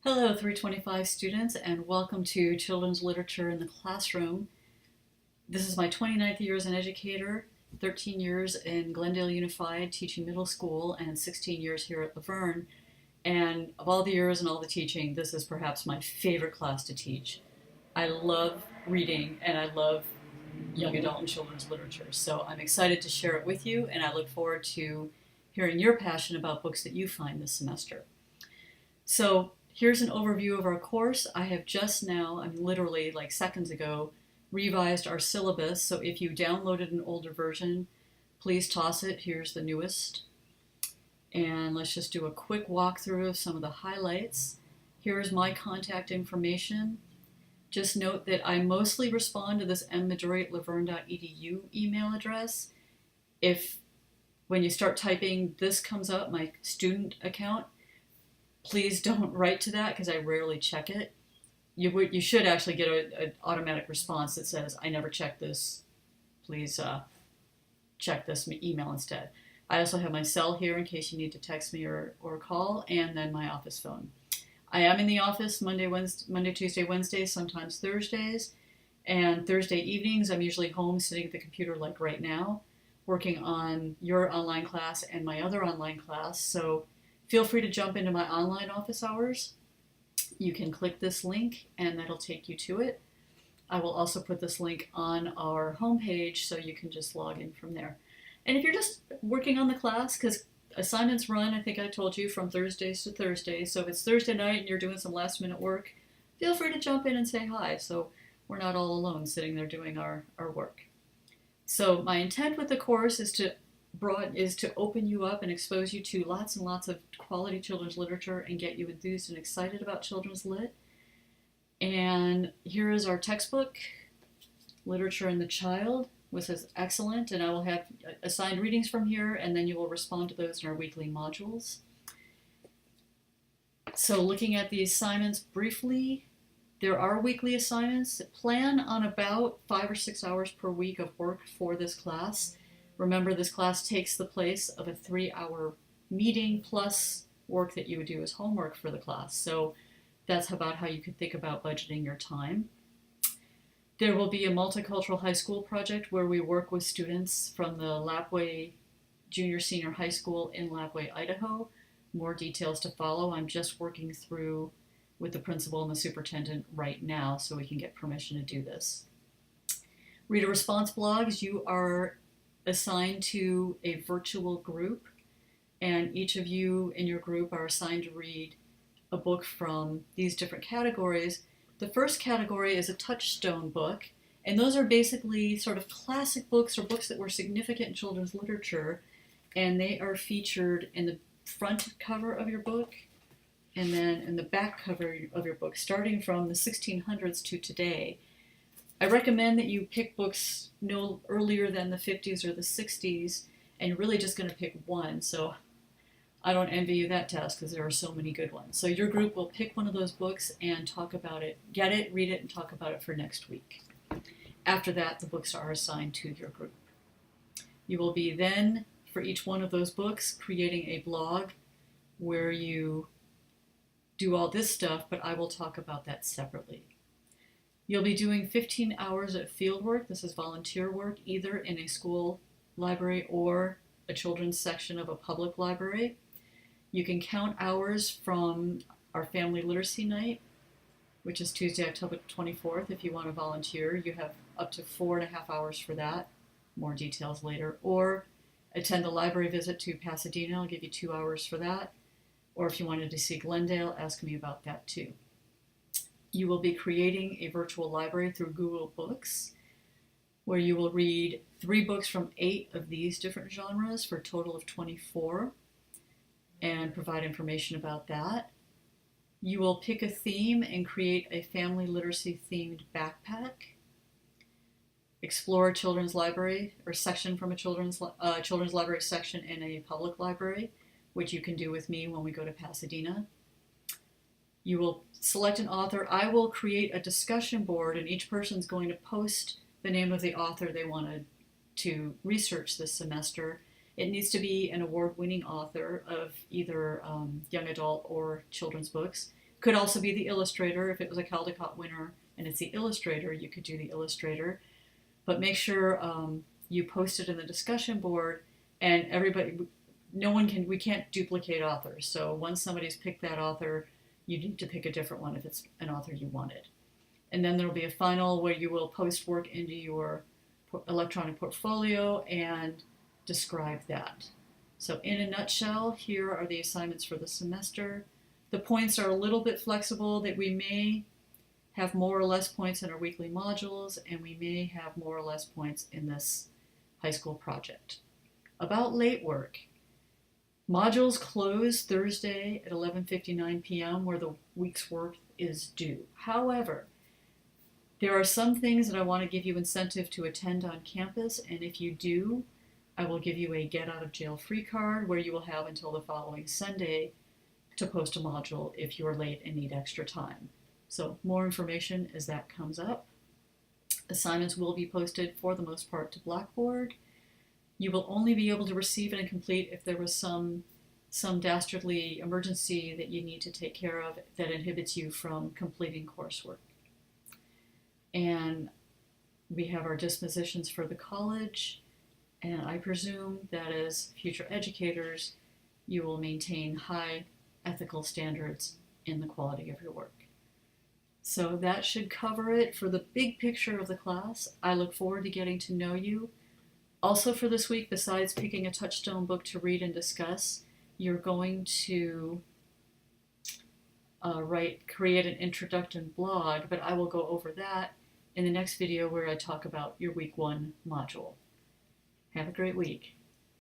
Hello, 325 students, and welcome to Children's Literature in the Classroom. This is my 29th year as an educator, 13 years in Glendale Unified teaching middle school, and 16 years here at Laverne. And of all the years and all the teaching, this is perhaps my favorite class to teach. I love reading and I love young adult and children's literature. So I'm excited to share it with you, and I look forward to hearing your passion about books that you find this semester. So here's an overview of our course. I have just now, literally like seconds ago, revised our syllabus. So if you downloaded an older version, please toss it. Here's the newest. And let's just do a quick walkthrough of some of the highlights. Here's my contact information. Just note that I mostly respond to this mmaduri@laverne.edu email address. If when you start typing this comes up, my student account, please don't write to that because I rarely check it. You should actually get an automatic response that says, I never check this. Please check this email instead. I also have my cell here in case you need to text me or call, and then my office phone. I am in the office Monday, Tuesday, Wednesday, sometimes Thursdays. And Thursday evenings, I'm usually home sitting at the computer like right now, working on your online class and my other online class. So feel free to jump into my online office hours. You can click this link and that'll take you to it. I will also put this link on our homepage so you can just log in from there. And if you're just working on the class, because assignments run, I think I told you, from Thursdays to Thursdays. So if it's Thursday night and you're doing some last minute work, feel free to jump in and say hi. So we're not all alone sitting there doing our work. So my intent with the course is to open you up and expose you to lots and lots of quality children's literature and get you enthused and excited about children's lit. And here is our textbook, Literature and the Child, which is excellent, and I will have assigned readings from here, and then you will respond to those in our weekly modules. So looking at the assignments briefly, there are weekly assignments. Plan on about 5 or 6 hours per week of work for this class. Remember, this class takes the place of a 3-hour meeting plus work that you would do as homework for the class. So that's about how you could think about budgeting your time. There will be a multicultural high school project where we work with students from the Lapwai Junior Senior High School in Lapwai, Idaho. More details to follow. I'm just working through with the principal and the superintendent right now so we can get permission to do this. Reader response blogs, you are assigned to a virtual group, and each of you in your group are assigned to read a book from these different categories. The first category is a touchstone book, and those are basically sort of classic books or books that were significant in children's literature, and they are featured in the front cover of your book and then in the back cover of your book, starting from the 1600s to today. I recommend that you pick books no earlier than the 50s or the 60s, and you're really just going to pick one. So I don't envy you that task because there are so many good ones. So your group will pick one of those books and talk about it, get it, read it, and talk about it for next week. After that, the books are assigned to your group. You will be then, for each one of those books, creating a blog where you do all this stuff, but I will talk about that separately. You'll be doing 15 hours of field work. This is volunteer work, either in a school library or a children's section of a public library. You can count hours from our family literacy night, which is Tuesday, October 24th. If you want to volunteer, you have up to 4.5 hours for that. More details later. Or attend the library visit to Pasadena. I'll give you 2 hours for that. Or if you wanted to see Glendale, ask me about that too. You will be creating a virtual library through Google Books, where you will read 3 books from 8 of these different genres for a total of 24, and provide information about that. You will pick a theme and create a family literacy themed backpack. Explore a children's library or section from a children's library section in a public library, which you can do with me when we go to Pasadena. You will select an author. I will create a discussion board, and each person's going to post the name of the author they wanted to research this semester. It needs to be an award-winning author of either young adult or children's books. Could also be the illustrator. If it was a Caldecott winner and it's the illustrator, you could do the illustrator. But make sure you post it in the discussion board, and everybody, we can't duplicate authors. So once somebody's picked that author, you need to pick a different one if it's an author you wanted. And then there'll be a final where you will post work into your electronic portfolio and describe that. So in a nutshell, here are the assignments for the semester. The points are a little bit flexible, that we may have more or less points in our weekly modules, and we may have more or less points in this high school project. About late work. Modules close Thursday at 11:59 p.m. where the week's work is due. However, there are some things that I want to give you incentive to attend on campus, and if you do, I will give you a get out of jail free card where you will have until the following Sunday to post a module if you're late and need extra time. So more information as that comes up. Assignments will be posted for the most part to Blackboard. You will only be able to receive it and complete if there was some dastardly emergency that you need to take care of that inhibits you from completing coursework. And we have our dispositions for the college, and I presume that as future educators, you will maintain high ethical standards in the quality of your work. So that should cover it for the big picture of the class. I look forward to getting to know you. Also for this week, besides picking a touchstone book to read and discuss, you're going to create an introduction blog, but I will go over that in the next video where I talk about your week 1 module. Have a great week.